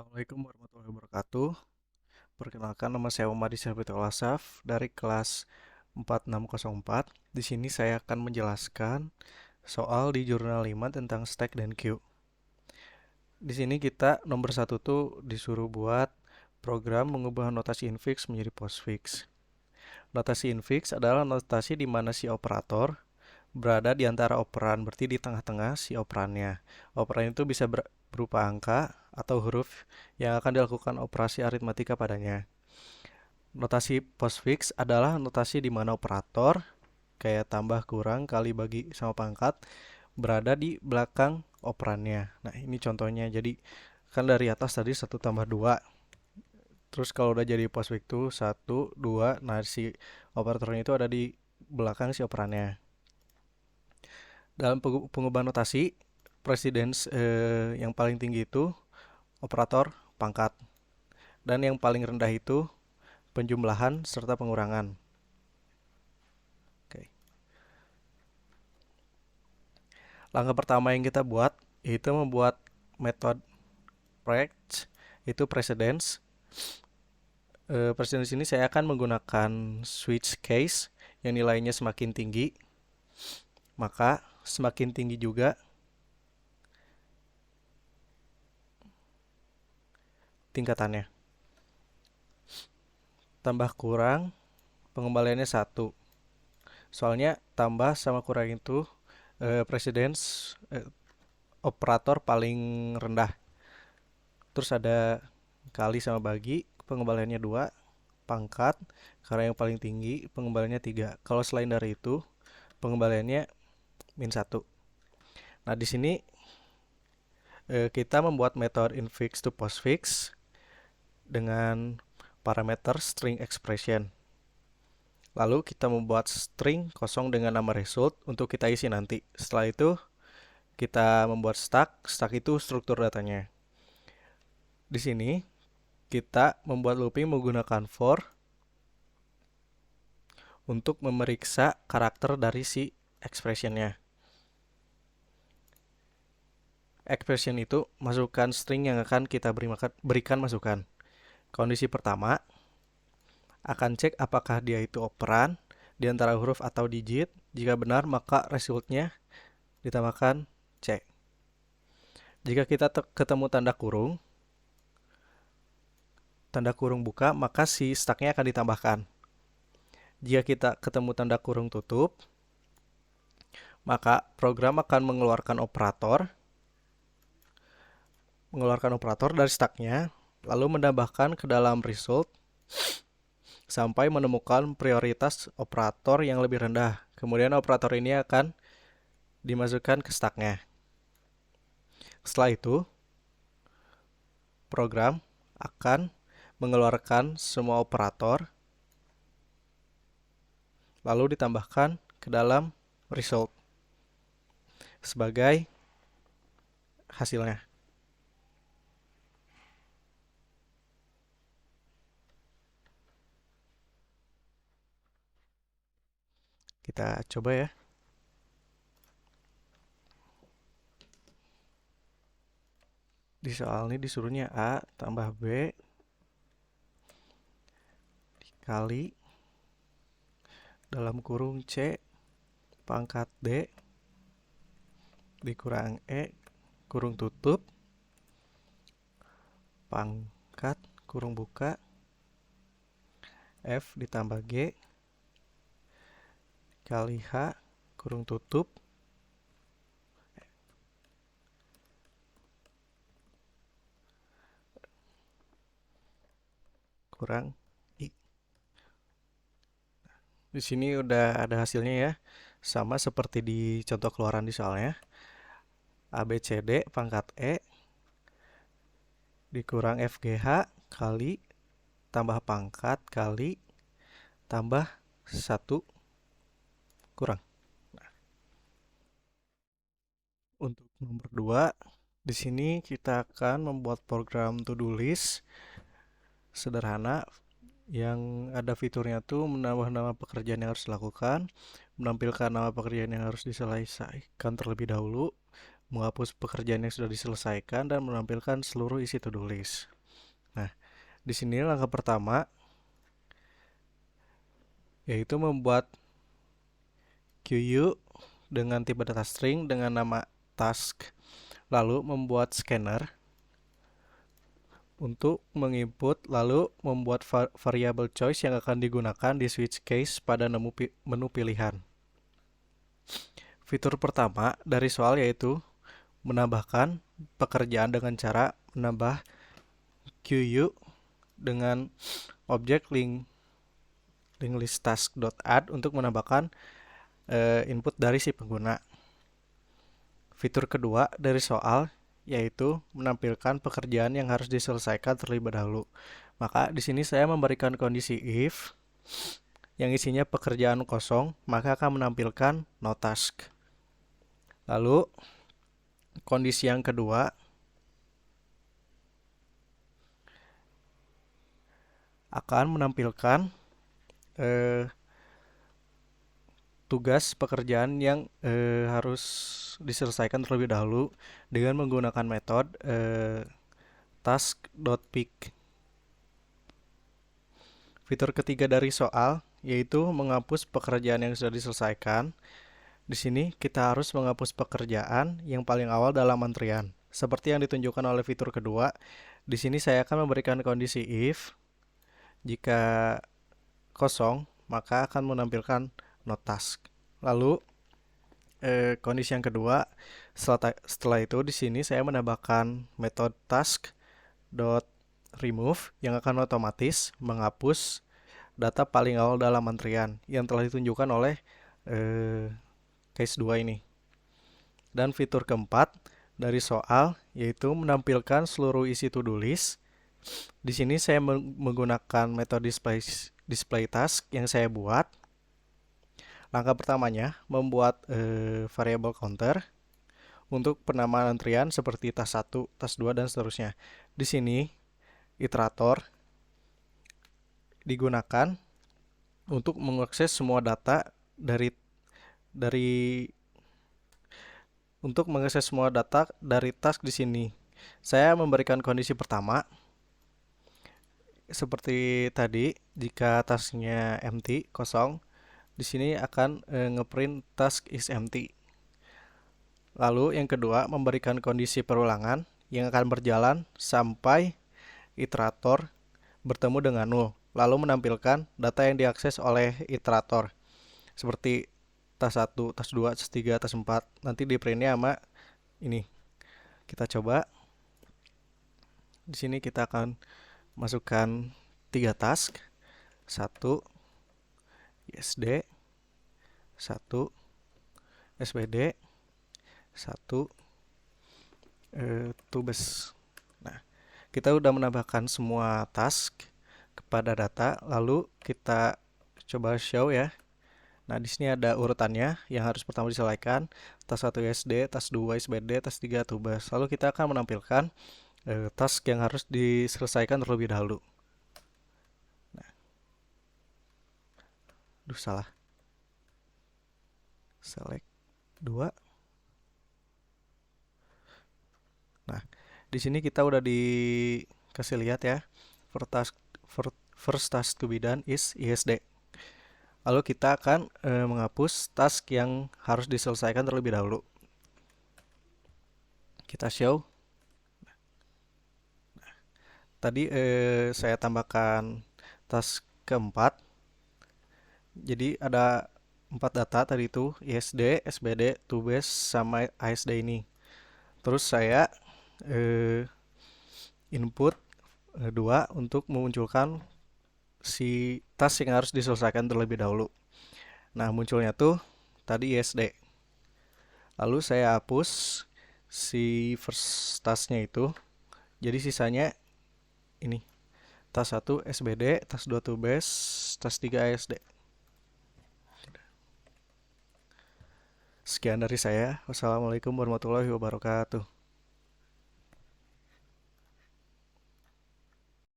Assalamualaikum warahmatullahi wabarakatuh. Perkenalkan, nama saya Muhammad Isyafitul Asaf dari kelas 4604. Di sini saya akan menjelaskan soal di jurnal 5 tentang stack dan queue. Di sini kita nomor satu tuh disuruh buat program mengubah notasi infix menjadi postfix. Notasi infix adalah notasi di mana si operator berada di antara operan, berarti di tengah-tengah si operannya. Operan itu bisa berupa angka atau huruf yang akan dilakukan operasi aritmatika padanya. Notasi postfix adalah notasi di mana operator kayak tambah, kurang, kali, bagi, sama pangkat berada di belakang operannya. Nah, ini contohnya. Jadi kan dari atas tadi 1 tambah 2. Terus kalau udah jadi postfix itu 1, 2. Nah, si operatornya itu ada di belakang si operannya. Dalam pengubahan notasi, precedence yang paling tinggi itu operator pangkat. Dan yang paling rendah itu penjumlahan serta pengurangan. Oke. Langkah pertama yang kita buat yaitu membuat metode project, itu precedence. Precedence ini saya akan menggunakan switch case yang nilainya semakin tinggi, maka semakin tinggi juga tingkatannya. Tambah, kurang, pengembaliannya 1. Soalnya tambah sama kurang itu precedence operator paling rendah. Terus ada kali sama bagi, pengembaliannya 2. Pangkat, karena yang paling tinggi, pengembaliannya 3. Kalau selain dari itu, pengembaliannya min 1. Nah, di sini kita membuat metode infix to postfix dengan parameter string expression. Lalu kita membuat string kosong dengan nama result untuk kita isi nanti. Setelah itu kita membuat stack. Stack itu struktur datanya. Di sini kita membuat looping menggunakan for untuk memeriksa karakter dari si expressionnya. Expression itu masukkan string yang akan kita berikan masukan. Kondisi pertama akan cek apakah dia itu operan di antara huruf atau digit. Jika benar, maka resultnya ditambahkan C. Jika kita ketemu tanda kurung buka, maka si stacknya akan ditambahkan. Jika kita ketemu tanda kurung tutup, maka program akan mengeluarkan operator dari stacknya, lalu menambahkan ke dalam result sampai menemukan prioritas operator yang lebih rendah. Kemudian operator ini akan dimasukkan ke stacknya. Setelah itu, program akan mengeluarkan semua operator lalu ditambahkan ke dalam result sebagai hasilnya. Kita coba ya. Di soal ini disuruhnya A tambah B dikali dalam kurung C pangkat D dikurang E kurung tutup pangkat kurung buka F ditambah G kali H kurung tutup kurang I. Di sini udah ada hasilnya ya. Sama seperti di contoh keluaran di soalnya. ABCD pangkat E dikurang FGH kali tambah pangkat kali tambah 1 kurang. Nah, untuk nomor 2, di sini kita akan membuat program to-do list sederhana yang ada fiturnya tuh menambah nama pekerjaan yang harus dilakukan, menampilkan nama pekerjaan yang harus diselesaikan terlebih dahulu, menghapus pekerjaan yang sudah diselesaikan dan menampilkan seluruh isi to-do list. Nah, di sini langkah pertama yaitu membuat queue dengan tipe data string dengan nama task, lalu membuat scanner untuk menginput, lalu membuat variable choice yang akan digunakan di switch case pada menu pilihan. Fitur pertama dari soal yaitu menambahkan pekerjaan dengan cara menambah queue dengan objek list task.add untuk menambahkan input dari si pengguna. Fitur kedua dari soal yaitu menampilkan pekerjaan yang harus diselesaikan terlebih dahulu. Maka di sini saya memberikan kondisi if yang isinya pekerjaan kosong, maka akan menampilkan no task. Lalu kondisi yang kedua akan menampilkan tugas pekerjaan yang harus diselesaikan terlebih dahulu dengan menggunakan metode task.pick. Fitur ketiga dari soal yaitu menghapus pekerjaan yang sudah diselesaikan. Di sini kita harus menghapus pekerjaan yang paling awal dalam antrian. Seperti yang ditunjukkan oleh fitur kedua, di sini saya akan memberikan kondisi if. Jika kosong, maka akan menampilkan no task. Lalu kondisi yang kedua, setelah itu di sini saya menambahkan metode task.remove yang akan otomatis menghapus data paling awal dalam antrian yang telah ditunjukkan oleh case 2 ini. Dan fitur keempat dari soal yaitu menampilkan seluruh isi to-do list. Di sini saya menggunakan metode display task yang saya buat. Langkah pertamanya membuat variable counter untuk penamaan antrian seperti task 1, task 2 dan seterusnya. Di sini iterator digunakan untuk mengakses semua data dari task di sini. Saya memberikan kondisi pertama seperti tadi, jika tasknya empty, kosong, di sini akan ngeprint task is empty. Lalu yang kedua, memberikan kondisi perulangan yang akan berjalan sampai iterator bertemu dengan null, lalu menampilkan data yang diakses oleh iterator seperti task 1, task 2, task 3, task 4. Nanti di printnya sama ini. Kita coba. Di sini kita akan masukkan 3 task. 1 ISD, 1 SBD, 1 tubes. Nah, kita udah menambahkan semua task kepada data, lalu kita coba show ya. Nah, di sini ada urutannya yang harus pertama diselesaikan, task 1 SD, task 2 SBD, task 3 tubes. Lalu kita akan menampilkan task yang harus diselesaikan terlebih dahulu. Nah, salah. Select 2. Nah, di sini kita udah dikasih lihat ya. First task to be done is ISD. Lalu kita akan menghapus task yang harus diselesaikan terlebih dahulu. Kita show. Nah, tadi saya tambahkan task keempat. Jadi ada 4 data tadi itu, ISD, SBD, tubes, sama ASD ini. Terus saya input 2 untuk memunculkan si task yang harus diselesaikan terlebih dahulu. Nah, munculnya tuh tadi ISD. Lalu saya hapus si first tasknya itu. Jadi sisanya ini. Task 1 SBD, task 2 tubes, task 3 ASD. Sekian dari saya. Wassalamualaikum warahmatullahi wabarakatuh.